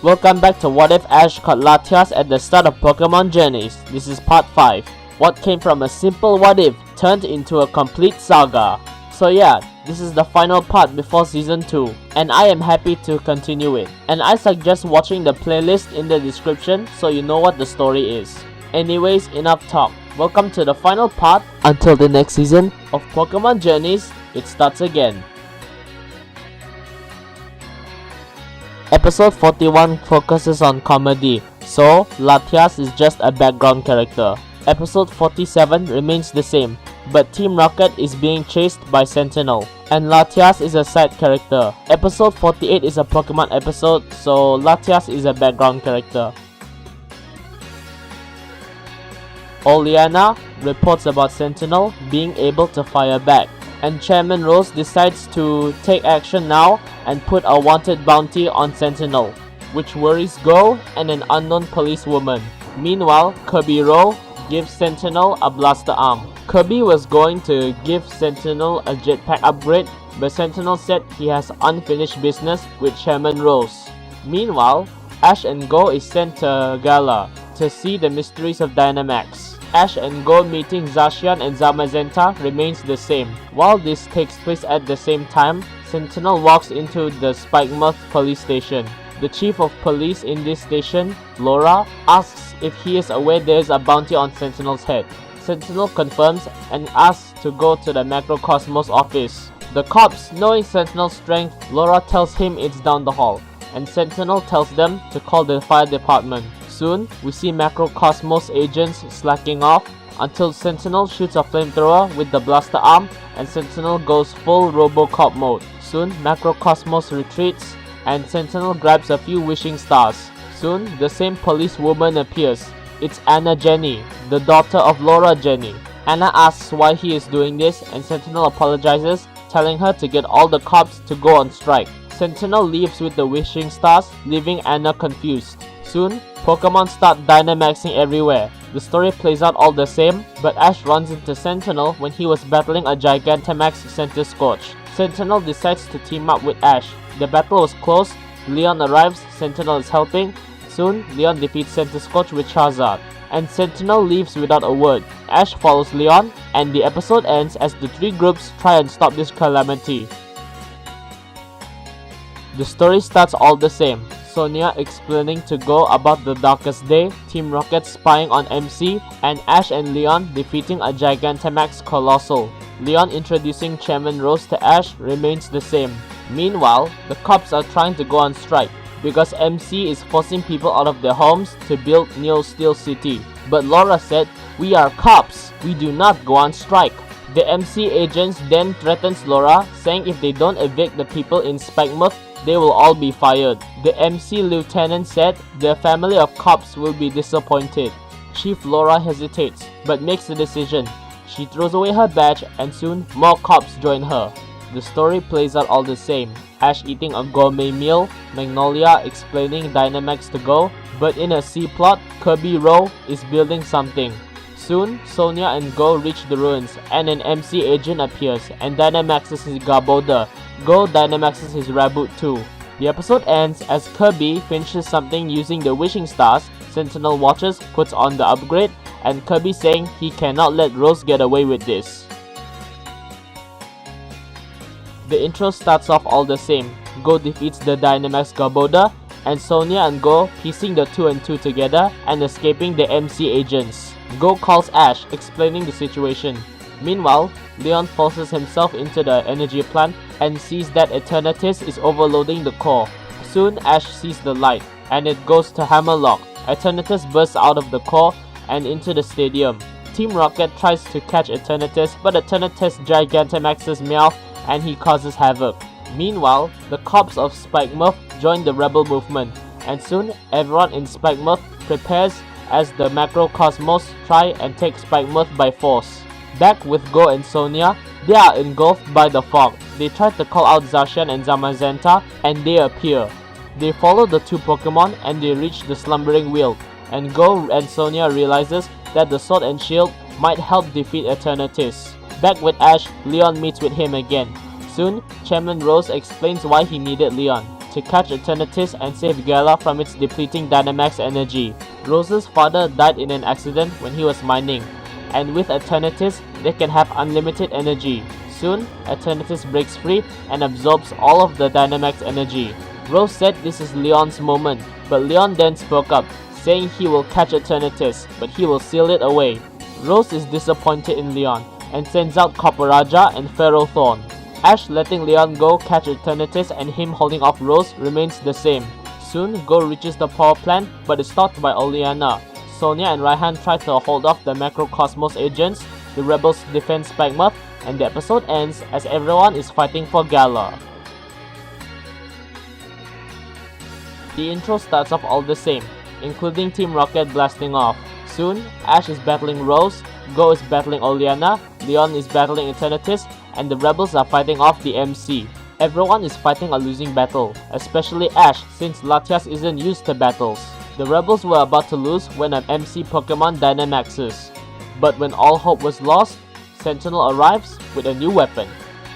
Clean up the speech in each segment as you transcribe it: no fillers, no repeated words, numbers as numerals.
Welcome back to What If Ash caught Latias at the start of Pokemon Journeys. This is part 5. What came from a simple what if turned into a complete saga. So yeah, this is the final part before season 2 and I am happy to continue it. And I suggest watching the playlist in the description so you know what the story is. Anyways, enough talk. Welcome to the final part. Until the next season of Pokemon Journeys, it starts again. Episode 41 focuses on comedy, so Latias is just a background character. Episode 47 remains the same, but Team Rocket is being chased by Sentinel, and Latias is a side character. Episode 48 is a Pokemon episode, so Latias is a background character. Oleana reports about Sentinel being able to fire back, and Chairman Rose decides to take action now and put a wanted bounty on Sentinel, which worries Go and an unknown policewoman. Meanwhile, Kirby Rowe gives Sentinel a blaster arm. Kirby was going to give Sentinel a jetpack upgrade, but Sentinel said he has unfinished business with Chairman Rose. Meanwhile, Ash and Go is sent to Gala to see the mysteries of Dynamax. Ash and Go meeting Zacian and Zamazenta remains the same. While this takes place at the same time, Sentinel walks into the Spikemuth police station. The chief of police in this station, Laura, asks if he is aware there is a bounty on Sentinel's head. Sentinel confirms and asks to go to the Macrocosmos office. The cops, knowing Sentinel's strength, Laura tells him it's down the hall, and Sentinel tells them to call the fire department. Soon, we see Macrocosmos agents slacking off until Sentinel shoots a flamethrower with the blaster arm and Sentinel goes full Robocop mode. Soon, Macrocosmos retreats and Sentinel grabs a few wishing stars. Soon, the same policewoman appears. It's Anna Jenny, the daughter of Laura Jenny. Anna asks why he is doing this and Sentinel apologizes, telling her to get all the cops to go on strike. Sentinel leaves with the wishing stars, leaving Anna confused. Soon, Pokemon start Dynamaxing everywhere. The story plays out all the same, but Ash runs into Sentinel when he was battling a Gigantamax Centiskorch. Sentinel decides to team up with Ash. The battle was close, Leon arrives, Sentinel is helping. Soon, Leon defeats Centiskorch with Charizard, and Sentinel leaves without a word. Ash follows Leon, and the episode ends as the three groups try and stop this calamity. The story starts all the same. Sonia explaining to Go about the darkest day, Team Rocket spying on MC, and Ash and Leon defeating a Gigantamax Colossal. Leon introducing Chairman Rose to Ash remains the same. Meanwhile, the cops are trying to go on strike because MC is forcing people out of their homes to build Neo Steel City. But Laura said, "We are cops, we do not go on strike." The MC agents then threatens Laura, saying if they don't evict the people in Spikemuth, they will all be fired. The MC lieutenant said the family of cops will be disappointed. Chief Laura hesitates, but makes the decision. She throws away her badge and soon more cops join her. The story plays out all the same. Ash eating a gourmet meal, Magnolia explaining Dynamax to Go, but in a C-plot, Kirby Rowe is building something. Soon, Sonia and Go reach the ruins, and an MC agent appears and Dynamaxes his Gabodor. Go Dynamaxes his Raboot too. The episode ends as Kirby finishes something using the wishing stars. Sentinel watches, puts on the upgrade, and Kirby saying he cannot let Rose get away with this. The intro starts off all the same. Go defeats the Dynamax Gabodor, and Sonia and Go piecing the 2 and 2 together and escaping the MC agents. Go calls Ash, explaining the situation. Meanwhile, Leon forces himself into the energy plant and sees that Eternatus is overloading the core. Soon, Ash sees the light, and it goes to Hammerlock. Eternatus bursts out of the core and into the stadium. Team Rocket tries to catch Eternatus, but Eternatus Gigantamaxes Meowth and he causes havoc. Meanwhile, the cops of Spikemuth join the rebel movement, and soon everyone in Spikemuth prepares as the Macrocosmos try and take Spikemuth by force. Back with Go and Sonia, they are engulfed by the fog. They try to call out Zacian and Zamazenta and they appear. They follow the two Pokemon and they reach the Slumbering Wheel, and Go and Sonia realizes that the Sword and Shield might help defeat Eternatus. Back with Ash, Leon meets with him again. Soon, Chairman Rose explains why he needed Leon. to catch Eternatus and save Gala from its depleting Dynamax energy. Rose's father died in an accident when he was mining, and with Eternatus, they can have unlimited energy. Soon, Eternatus breaks free and absorbs all of the Dynamax energy. Rose said this is Leon's moment, but Leon then spoke up, saying he will catch Eternatus, but he will seal it away. Rose is disappointed in Leon and sends out Copperajah and Ferrothorn. Ash letting Leon go catch Eternatus and him holding off Rose remains the same. Soon, Go reaches the power plant but is stopped by Oleana. Sonia and Raihan try to hold off the Macrocosmos agents, the rebels defend Spikemuth, and the episode ends as everyone is fighting for Gala. The intro starts off all the same, including Team Rocket blasting off. Soon, Ash is battling Rose, Go is battling Oleana, Leon is battling Eternatus, and the rebels are fighting off the MC. Everyone is fighting a losing battle, especially Ash since Latias isn't used to battles. The rebels were about to lose when an MC Pokemon Dynamaxes. But when all hope was lost, Sentinel arrives with a new weapon,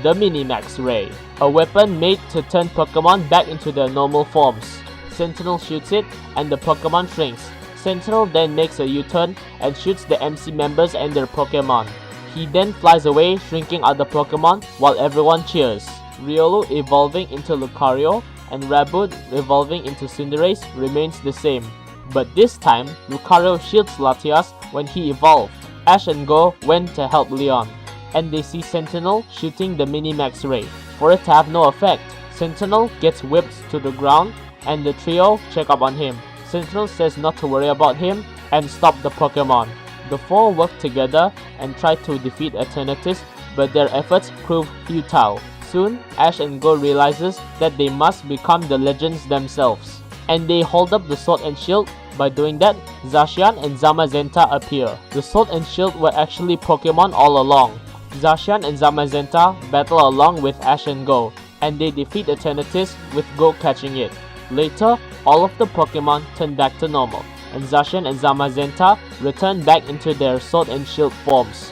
the Minimax Ray, a weapon made to turn Pokemon back into their normal forms. Sentinel shoots it and the Pokemon shrinks. Sentinel then makes a U-turn and shoots the MC members and their Pokemon. He then flies away, shrinking other Pokemon while everyone cheers. Riolu evolving into Lucario and Raboot evolving into Cinderace remains the same. But this time, Lucario shields Latias when he evolved. Ash and Go went to help Leon, and they see Sentinel shooting the Minimax Ray. For it to have no effect, Sentinel gets whipped to the ground and the trio check up on him. Sentinel says not to worry about him and stop the Pokemon. The four work together and try to defeat Eternatus, but their efforts prove futile. Soon, Ash and Go realizes that they must become the legends themselves, and they hold up the Sword and Shield. By doing that, Zacian and Zamazenta appear. The Sword and Shield were actually Pokemon all along. Zacian and Zamazenta battle along with Ash and Go, and they defeat Eternatus with Go catching it. Later, all of the Pokemon turn back to normal, and Zacian and Zamazenta return back into their Sword and Shield forms.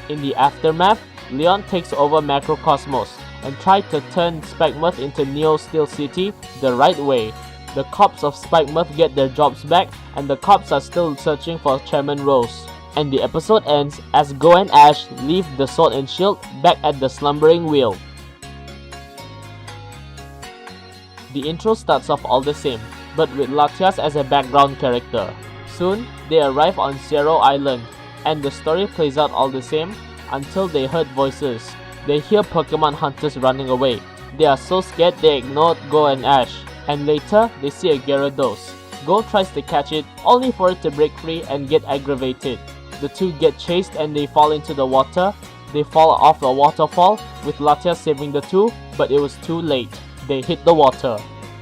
In the aftermath, Leon takes over Macrocosmos and tried to turn Spikemuth into Neo Steel City the right way. The cops of Spikemuth get their jobs back, and the cops are still searching for Chairman Rose. And the episode ends as Go and Ash leave the Sword and Shield back at the slumbering wheel. The intro starts off all the same, but with Latias as a background character. Soon, they arrive on Zero Island, and the story plays out all the same until they heard voices. They hear Pokemon hunters running away. They are so scared they ignored Go and Ash, and later they see a Gyarados. Go tries to catch it, only for it to break free and get aggravated. The two get chased and they fall into the water. They fall off a waterfall, with Latias saving the two, but it was too late. They hit the water.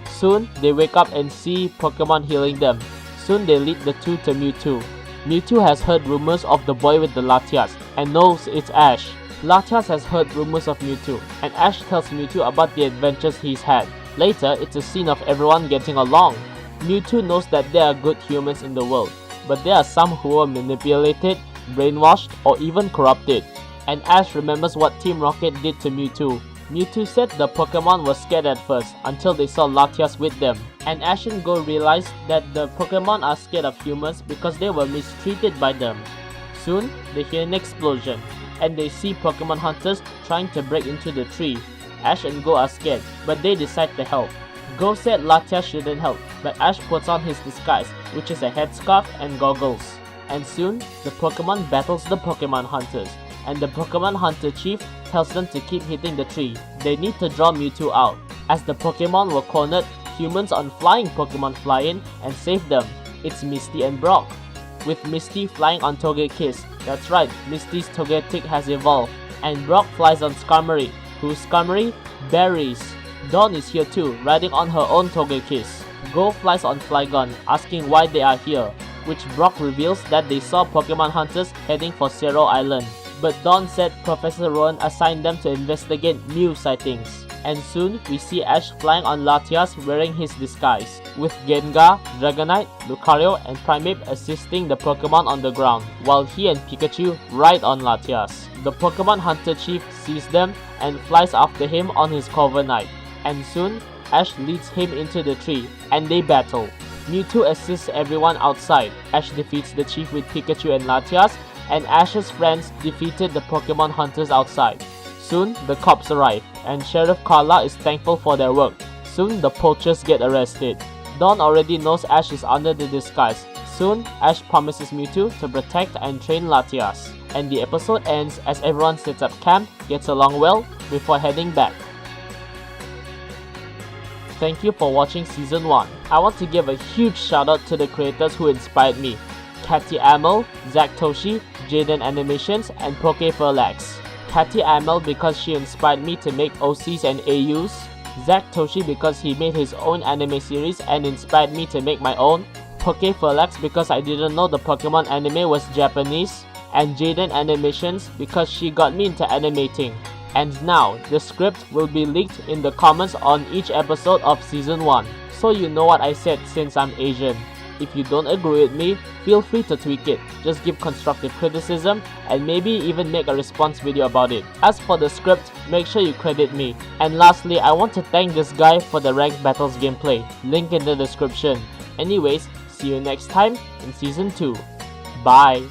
Soon, they wake up and see Pokemon healing them. Soon they lead the two to Mewtwo. Mewtwo has heard rumors of the boy with the Latias and knows it's Ash. Latias has heard rumors of Mewtwo, and Ash tells Mewtwo about the adventures he's had. Later, it's a scene of everyone getting along. Mewtwo knows that there are good humans in the world, but there are some who are manipulated, brainwashed, or even corrupted. And Ash remembers what Team Rocket did to Mewtwo. Mewtwo said the Pokemon were scared at first until they saw Latias with them. And Ash and Go realized that the Pokemon are scared of humans because they were mistreated by them. Soon, they hear an explosion, and they see Pokemon hunters trying to break into the tree. Ash and Go are scared, but they decide to help. Go said Latias shouldn't help, but Ash puts on his disguise, which is a headscarf and goggles. And soon, the Pokemon battles the Pokemon hunters, and the Pokemon Hunter Chief tells them to keep hitting the tree. They need to draw Mewtwo out. As the Pokemon were cornered, humans on flying Pokemon fly in and save them. It's Misty and Brock, with Misty flying on Togekiss. That's right, Misty's Togetic has evolved. And Brock flies on Skarmory. Who's Skarmory? Berries. Dawn is here too, riding on her own Togekiss. Go flies on Flygon, asking why they are here, which Brock reveals that they saw Pokemon hunters heading for Zero Island. But Dawn said Professor Rowan assigned them to investigate new sightings. And soon, we see Ash flying on Latias wearing his disguise, with Gengar, Dragonite, Lucario, and Primeape assisting the Pokemon on the ground, while he and Pikachu ride on Latias. The Pokemon Hunter Chief sees them and flies after him on his Corviknight. And soon, Ash leads him into the tree, and they battle. Mewtwo assists everyone outside. Ash defeats the chief with Pikachu and Latias, and Ash's friends defeated the Pokemon hunters outside. Soon, the cops arrive, and Sheriff Carla is thankful for their work. Soon, the poachers get arrested. Dawn already knows Ash is under the disguise. Soon, Ash promises Mewtwo to protect and train Latias. And the episode ends as everyone sets up camp, gets along well, before heading back. Thank you for watching Season 1. I want to give a huge shout out to the creators who inspired me. Cathy Amel, Zach Toshi, Jaden Animations, and Pokefurlax. Cathy Amel because she inspired me to make OCs and AUs. Zach Toshi because he made his own anime series and inspired me to make my own. Pokefurlax because I didn't know the Pokemon anime was Japanese. And Jaden Animations because she got me into animating. And now, the script will be leaked in the comments on each episode of Season 1, so you know what I said since I'm Asian. If you don't agree with me, feel free to tweak it. Just give constructive criticism and maybe even make a response video about it. As for the script, make sure you credit me. And lastly, I want to thank this guy for the Ranked Battles gameplay. Link in the description. Anyways, see you next time in Season 2. Bye!